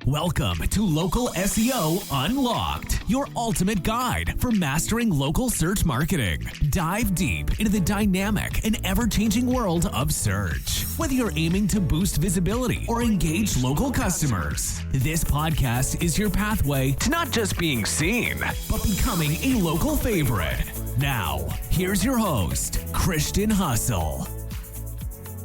Welcome to Local SEO Unlocked, your ultimate guide for mastering local search marketing. Dive deep into the dynamic and ever-changing world of search. Whether you're aiming to boost visibility or engage local customers, this podcast is your pathway to not just being seen, but becoming a local favorite. Now, here's your host, Christian Hustle.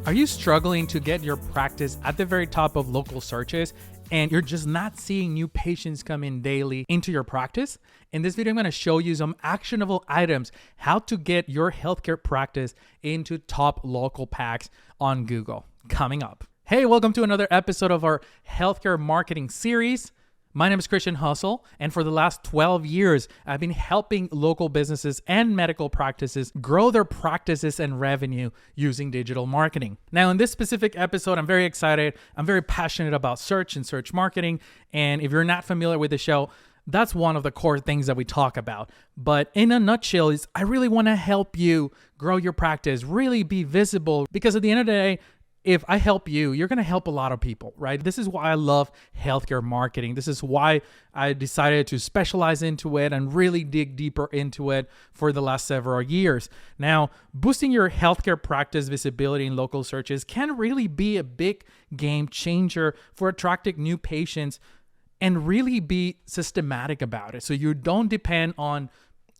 Are you struggling to get your practice at the very top of local searches and you're just not seeing new patients come in daily into your practice? In this video, I'm going to show you some actionable items, how to get your healthcare practice into top local packs on Google. Coming up. Hey, welcome to another episode of our healthcare marketing series. My name is Christian Hustle, and for the last 12 years, I've been helping local businesses and medical practices grow their practices and revenue using digital marketing. Now, in this specific episode, I'm very excited. I'm very passionate about search and search marketing, and if you're not familiar with the show, that's one of the core things that we talk about. But in a nutshell, I really want to help you grow your practice, really be visible, because at the end of the day, if I help you, you're going to help a lot of people, right? This is why I love healthcare marketing. This is why I decided to specialize into it and really dig deeper into it for the last several years. Now, boosting your healthcare practice visibility in local searches can really be a big game changer for attracting new patients and really be systematic about it. So you don't depend on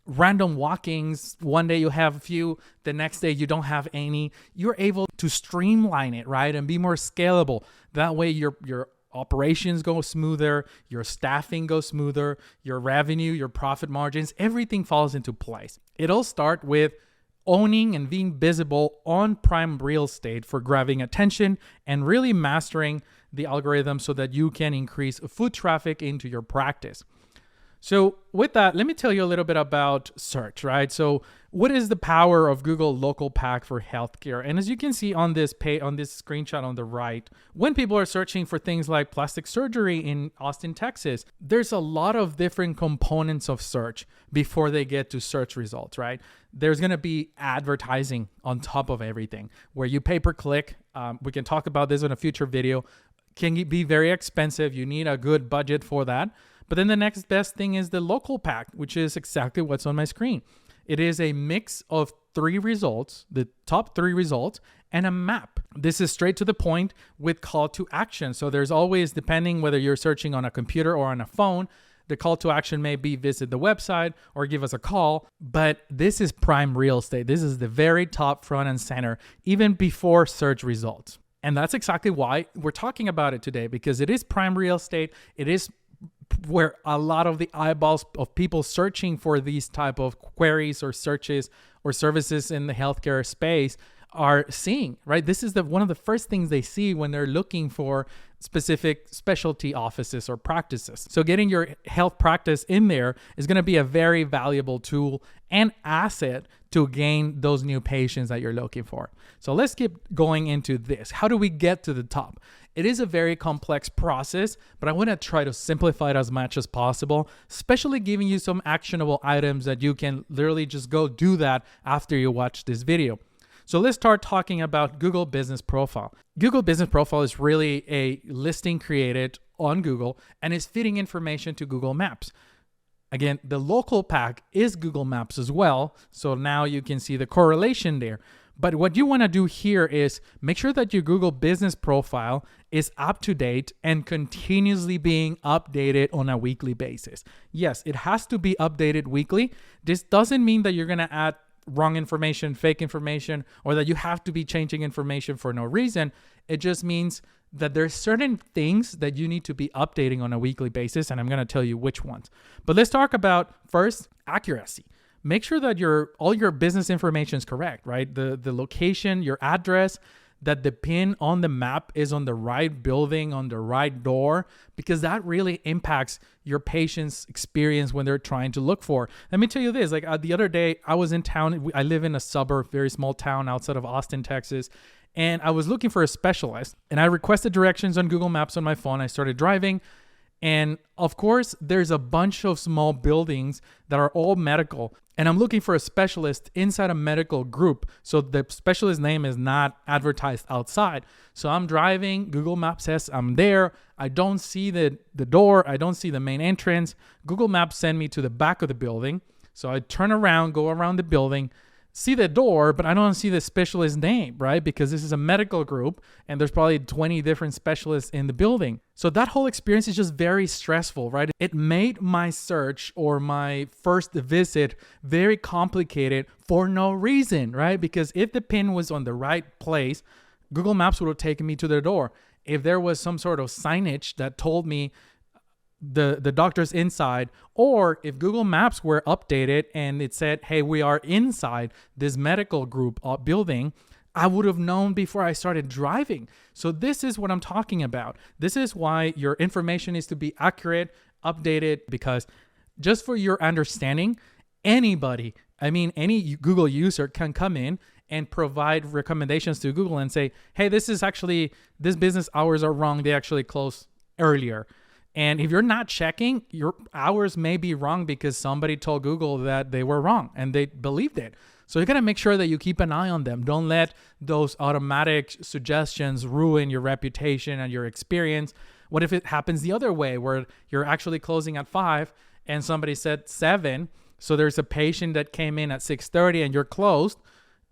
random walk-ins. One day you have a few, the next day you don't have any. You're able to streamline it, right? And be more scalable. That way your operations go smoother, your staffing goes smoother, your revenue, your profit margins, everything falls into place. It'll start with owning and being visible on prime real estate for grabbing attention and really mastering the algorithm so that you can increase foot traffic into your practice. So with that, let me tell you a little bit about search, right? So what is the power of Google Local Pack for healthcare? And as you can see on this screenshot on the right, when people are searching for things like plastic surgery in Austin, Texas, there's a lot of different components of search before they get to search results, right? There's going to be advertising on top of everything where you pay per click. We can talk about this in a future video. Can be very expensive. You need a good budget for that. But then the next best thing is the local pack, which is exactly what's on my screen. It is a mix of 3 results, the top 3 results, and a map. This is straight to the point with call to action. So there's always, depending whether you're searching on a computer or on a phone, the call to action may be visit the website or give us a call, but this is prime real estate. This is the very top, front and center, even before search results. And that's exactly why we're talking about it today, because it is prime real estate. It is where a lot of the eyeballs of people searching for these type of queries or searches or services in the healthcare space are seeing, right? This is one of the first things they see when they're looking for specific specialty offices or practices. So getting your health practice in there is going to be a very valuable tool and asset to gain those new patients that you're looking for. So let's keep going into this. How do we get to the top? It is a very complex process, but I want to try to simplify it as much as possible, especially giving you some actionable items that you can literally just go do that after you watch this video. So let's start talking about Google Business Profile. Google Business Profile is really a listing created on Google and is feeding information to Google Maps. Again, the local pack is Google Maps as well. So now you can see the correlation there. But what you want to do here is make sure that your Google Business Profile is up to date and continuously being updated on a weekly basis. Yes, it has to be updated weekly. This doesn't mean that you're going to add wrong information, fake information, or that you have to be changing information for no reason. It just means that there's certain things that you need to be updating on a weekly basis, and I'm going to tell you which ones. But let's talk about first accuracy. Make sure that all your business information is correct, right? The location, your address, that the pin on the map is on the right building, on the right door, because that really impacts your patient's experience when they're trying to look for. Let me tell you this, the other day I was in town. I live in a suburb, very small town outside of Austin, Texas. And I was looking for a specialist and I requested directions on Google Maps on my phone. I started driving And of course, there's a bunch of small buildings that are all medical. And I'm looking for a specialist inside a medical group. So the specialist name is not advertised outside. So I'm driving. Google Maps says I'm there. I don't see the door. I don't see the main entrance. Google Maps send me to the back of the building. So I turn around, go around the building, see the door, but I don't see the specialist name, right? Because this is a medical group and there's probably 20 different specialists in the building. So that whole experience is just very stressful, right? It made my search or my first visit very complicated for no reason, right? Because if the pin was on the right place, Google Maps would have taken me to the door. If there was some sort of signage that told me the doctor's inside, or if Google Maps were updated and it said, hey, we are inside this medical group building, I would have known before I started driving. So this is what I'm talking about. This is why your information needs to be accurate, updated, because just for your understanding, anybody, any Google user can come in and provide recommendations to Google and say, hey, this business hours are wrong. They actually close earlier. And if you're not checking, your hours may be wrong because somebody told Google that they were wrong and they believed it. So you got to make sure that you keep an eye on them. Don't let those automatic suggestions ruin your reputation and your experience. What if it happens the other way where you're actually closing at 5 and somebody said 7? So there's a patient that came in at 6:30 and you're closed.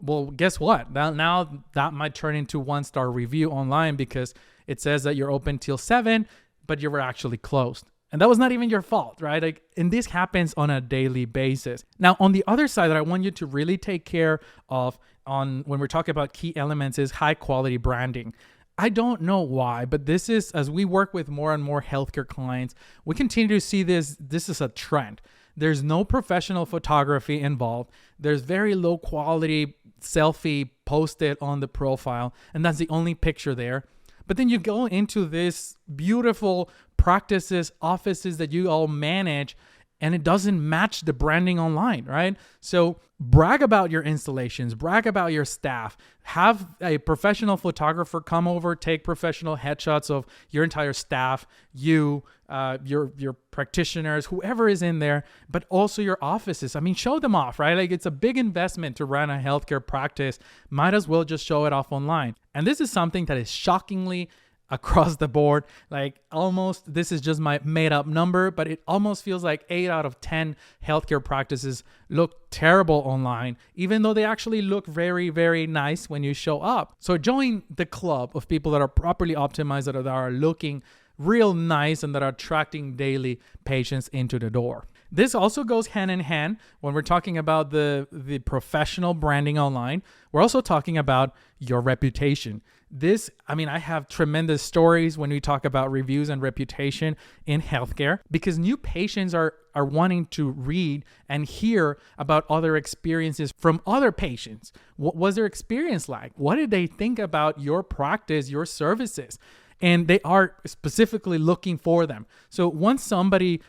Well, guess what? Now that might turn into 1-star review online because it says that you're open till 7, but you were actually closed. And that was not even your fault, right? And this happens on a daily basis. Now, on the other side that I want you to really take care of when we're talking about key elements is high quality branding. I don't know why, but this is, as we work with more and more healthcare clients, we continue to see this is a trend. There's no professional photography involved. There's very low quality selfie posted on the profile, and that's the only picture there. But then you go into this beautiful practices, offices that you all manage, and it doesn't match the branding online, right? So brag about your installations, brag about your staff, have a professional photographer come over, take professional headshots of your entire staff, your practitioners, whoever is in there, but also your offices. Show them off, right? It's a big investment to run a healthcare practice. Might as well just show it off online. And this is something that is shockingly across the board. This is just my made up number, but it almost feels like 8 out of 10 healthcare practices look terrible online, even though they actually look very, very nice when you show up. So join the club of people that are properly optimized, that are looking real nice and that are attracting daily patients into the door. This also goes hand in hand when we're talking about the professional branding online. We're also talking about your reputation. I have tremendous stories when we talk about reviews and reputation in healthcare, because new patients are wanting to read and hear about other experiences from other patients. What was their experience like? What did they think about your practice, your services? And they are specifically looking for them. So once somebody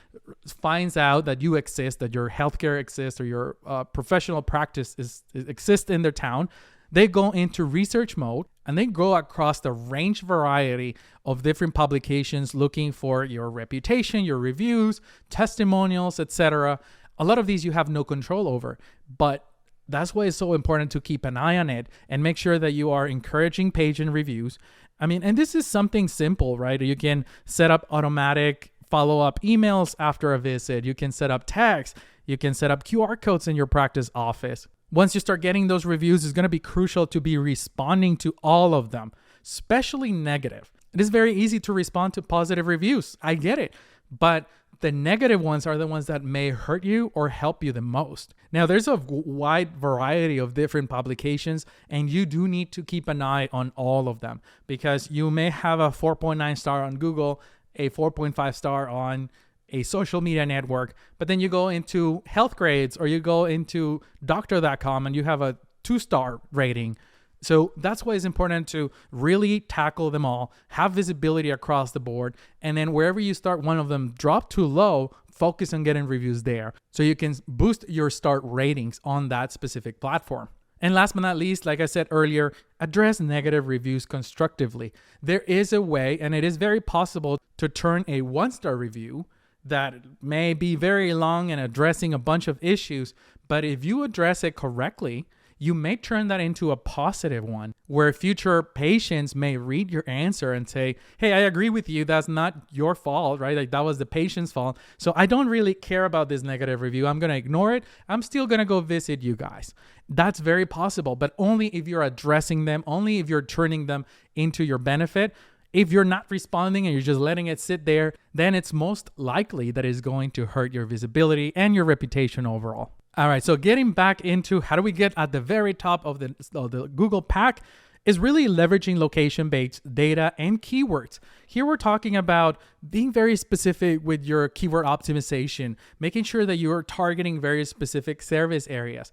finds out that you exist, that your healthcare exists, or your professional practice exists in their town, they go into research mode and they go across the range variety of different publications looking for your reputation, your reviews, testimonials, etc. A lot of these you have no control over, but that's why it's so important to keep an eye on it and make sure that you are encouraging patient reviews. And this is something simple, right? You can set up automatic follow-up emails after a visit. You can set up tags. You can set up QR codes in your practice office. Once you start getting those reviews, it's going to be crucial to be responding to all of them, especially negative. It is very easy to respond to positive reviews. I get it. But the negative ones are the ones that may hurt you or help you the most. Now, there's a wide variety of different publications, and you do need to keep an eye on all of them, because you may have a 4.9 star on Google, a 4.5 star on a social media network, but then you go into Healthgrades or you go into doctor.com and you have a 2-star rating. So that's why it's important to really tackle them all, have visibility across the board, and then wherever you start one of them drop too low, focus on getting reviews there so you can boost your start ratings on that specific platform. And last but not least, like I said earlier, address negative reviews constructively. There is a way, and it is very possible to turn a 1-star review that may be very long and addressing a bunch of issues, but if you address it correctly, you may turn that into a positive one where future patients may read your answer and say, hey, I agree with you. That's not your fault, right? Like that was the patient's fault. So I don't really care about this negative review. I'm going to ignore it. I'm still going to go visit you guys. That's very possible, but only if you're addressing them, only if you're turning them into your benefit. If you're not responding and you're just letting it sit there, then it's most likely that it's going to hurt your visibility and your reputation overall. All right, so getting back into how do we get at the very top of the Google Pack is really leveraging location-based data and keywords. Here we're talking about being very specific with your keyword optimization, making sure that you're targeting very specific service areas.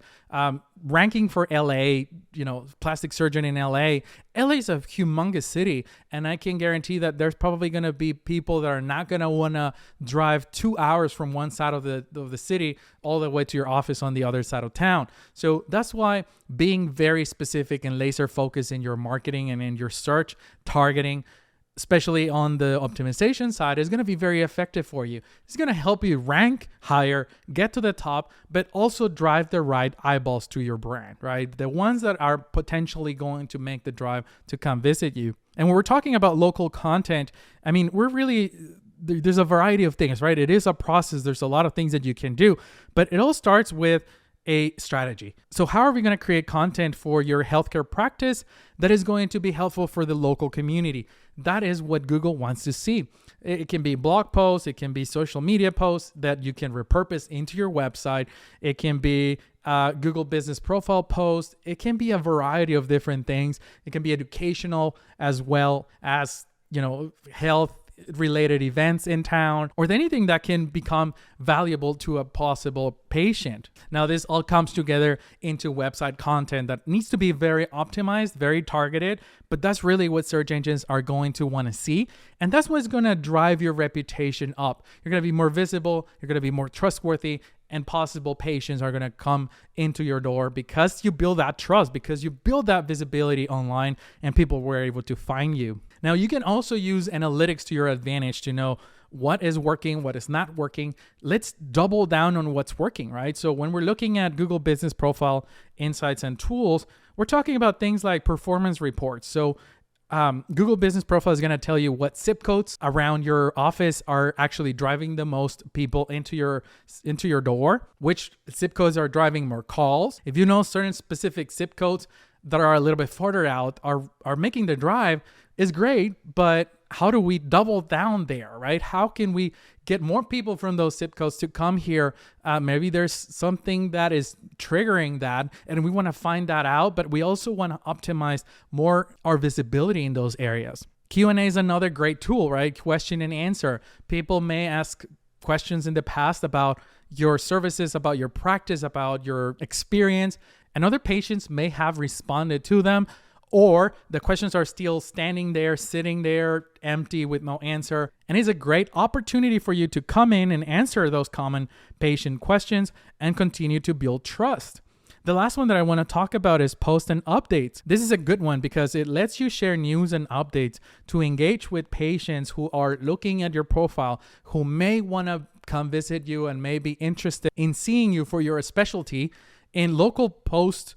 Ranking for LA, plastic surgeon in LA. LA is a humongous city, and I can guarantee that there's probably going to be people that are not going to want to drive 2 hours from one side of the city all the way to your office on the other side of town. So that's why being very specific and laser focused in your marketing and in your search targeting, especially on the optimization side, is going to be very effective for you. It's going to help you rank higher, get to the top, but also drive the right eyeballs to your brand, right? The ones that are potentially going to make the drive to come visit you. And when we're talking about local content, I mean, there's a variety of things, right? It is a process. There's a lot of things that you can do, but it all starts with a strategy. So how are we going to create content for your healthcare practice that is going to be helpful for the local community? That is what Google wants to see. It can be blog posts, it can be social media posts that you can repurpose into your website. It can be Google Business Profile posts. It can be a variety of different things. It can be educational as well as, health related events in town, or anything that can become valuable to a possible patient. Now, this all comes together into website content that needs to be very optimized, very targeted, but that's really what search engines are going to want to see. And that's what's going to drive your reputation up. You're going to be more visible, you're going to be more trustworthy, and possible patients are going to come into your door because you build that trust, because you build that visibility online and people were able to find you. Now, you can also use analytics to your advantage to know what is working, what is not working. Let's double down on what's working, right? So when we're looking at Google Business Profile insights and tools, we're talking about things like performance reports. So Google Business Profile is going to tell you what zip codes around your office are actually driving the most people into your door, which zip codes are driving more calls. If you know certain specific zip codes that are a little bit farther out are making the drive, is great, but how do we double down there, right? How can we get more people from those zip codes to come here? Maybe there's something that is triggering that, and we want to find that out, but we also want to optimize more our visibility in those areas. Q&A is another great tool, right? Question and answer. People may ask questions in the past about your services, about your practice, about your experience, and other patients may have responded to them, or the questions are still standing there, sitting there, empty with no answer. And it's a great opportunity for you to come in and answer those common patient questions and continue to build trust. The last one that I want to talk about is post and updates. This is a good one because it lets you share news and updates to engage with patients who are looking at your profile, who may want to come visit you and may be interested in seeing you for your specialty. In local posts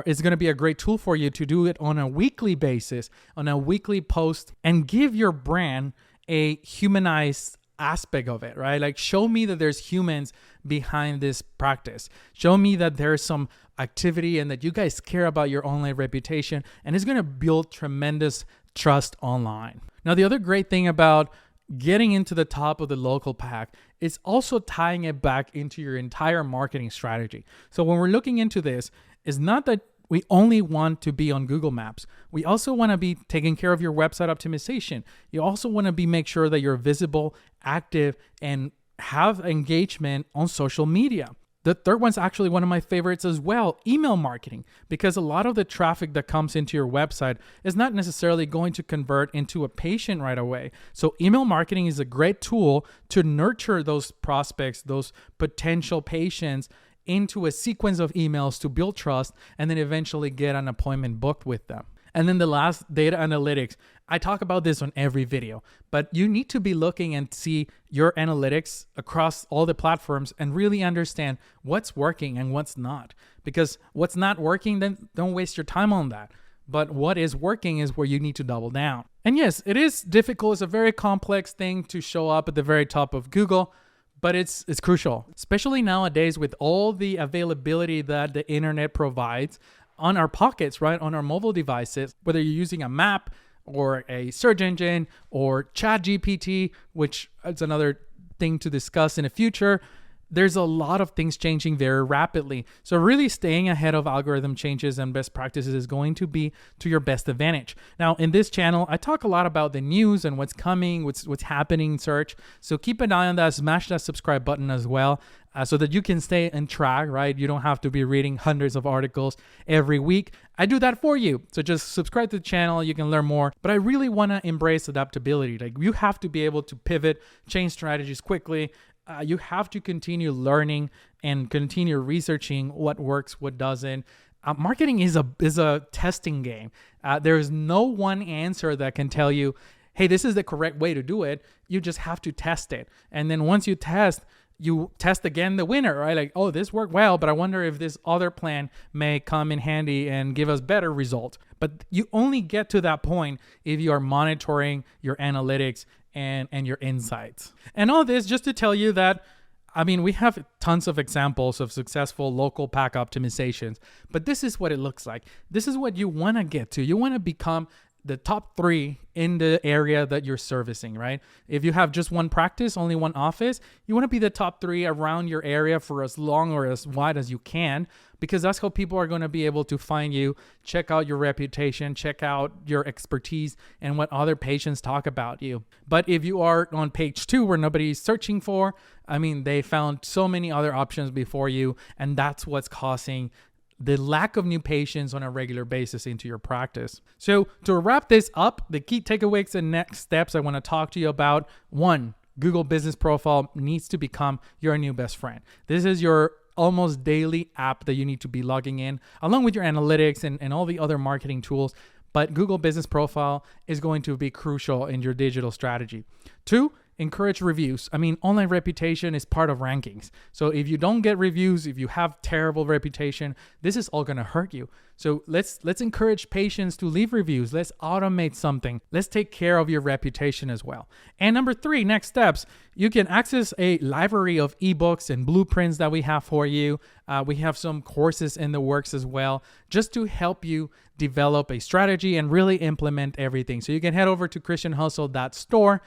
is going to be a great tool for you to do it on a weekly basis, on a weekly post, and give your brand a humanized aspect of it, right? Like, show me that there's humans behind this practice. Show me that there's some activity and that you guys care about your online reputation, and it's going to build tremendous trust online. Now, the other great thing about getting into the top of the local pack is also tying it back into your entire marketing strategy. So when we're looking into this, it's not that we only want to be on Google Maps. We also want to be taking care of your website optimization. You also want to make sure that you're visible, active, and have engagement on social media. The third one's actually one of my favorites as well, email marketing, because a lot of the traffic that comes into your website is not necessarily going to convert into a patient right away. So email marketing is a great tool to nurture those prospects, those potential patients into a sequence of emails to build trust and then eventually get an appointment booked with them. And then the last, data analytics. I talk about this on every video, but you need to be looking and see your analytics across all the platforms and really understand what's working and what's not. Because what's not working, then don't waste your time on that. But what is working is where you need to double down. And yes, it is difficult. It's a very complex thing to show up at the very top of Google, but it's crucial, especially nowadays with all the availability that the internet provides on our pockets, right? On our mobile devices, whether you're using a map or a search engine or ChatGPT, which is another thing to discuss in the future. There's a lot of things changing very rapidly. So really staying ahead of algorithm changes and best practices is going to be to your best advantage. Now, in this channel, I talk a lot about the news and what's coming, what's happening in search. So keep an eye on that, smash that subscribe button as well, so that you can stay on track, right? You don't have to be reading hundreds of articles every week. I do that for you. So just subscribe to the channel, you can learn more. But I really want to embrace adaptability. Like, you have to be able to pivot, change strategies quickly. You have to continue learning and continue researching what works, what doesn't. Marketing is a testing game. There is no one answer that can tell you, hey, this is the correct way to do it. You just have to test it. And then once you test again the winner, right? Like, oh, this worked well, but I wonder if this other plan may come in handy and give us better results. But you only get to that point if you are monitoring your analytics and your insights. And all this just to tell you that, I mean, we have tons of examples of successful local pack optimizations, but this is what it looks like. This is what you want to get to. You want to become the top 3 in the area that you're servicing, right? If you have just one practice, only one office, you want to be the top 3 around your area for as long or as wide as you can, because that's how people are going to be able to find you, check out your reputation, check out your expertise and what other patients talk about you. But if you are on page 2 where nobody's searching for, I mean, they found so many other options before you, and that's what's causing the lack of new patients on a regular basis into your practice. So to wrap this up, the key takeaways and next steps I want to talk to you about. 1, Google Business Profile needs to become your new best friend. This is your almost daily app that you need to be logging in, along with your analytics and all the other marketing tools. But Google Business Profile is going to be crucial in your digital strategy. 2, encourage reviews. I mean, online reputation is part of rankings. So if you don't get reviews, if you have terrible reputation, this is all going to hurt you. So let's encourage patients to leave reviews. Let's automate something. Let's take care of your reputation as well. And number 3, next steps, you can access a library of ebooks and blueprints that we have for you. We have some courses in the works as well, just to help you develop a strategy and really implement everything. So you can head over to christianhustle.store.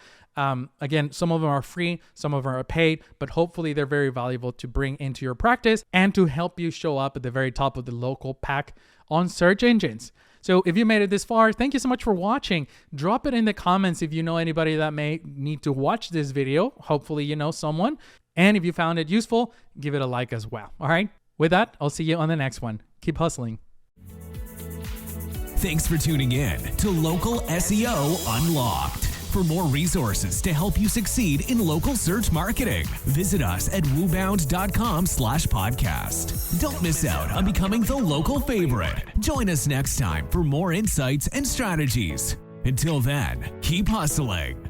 Again, some of them are free, some of them are paid, but hopefully they're very valuable to bring into your practice and to help you show up at the very top of the local pack on search engines. So if you made it this far, thank you so much for watching. Drop it in the comments if you know anybody that may need to watch this video. Hopefully you know someone. And if you found it useful, give it a like as well. All right. With that, I'll see you on the next one. Keep hustling. Thanks for tuning in to Local SEO Unlocked. For more resources to help you succeed in local search marketing, visit us at woobound.com/podcast. Don't miss out on becoming the local favorite. Join us next time for more insights and strategies. Until then, keep hustling.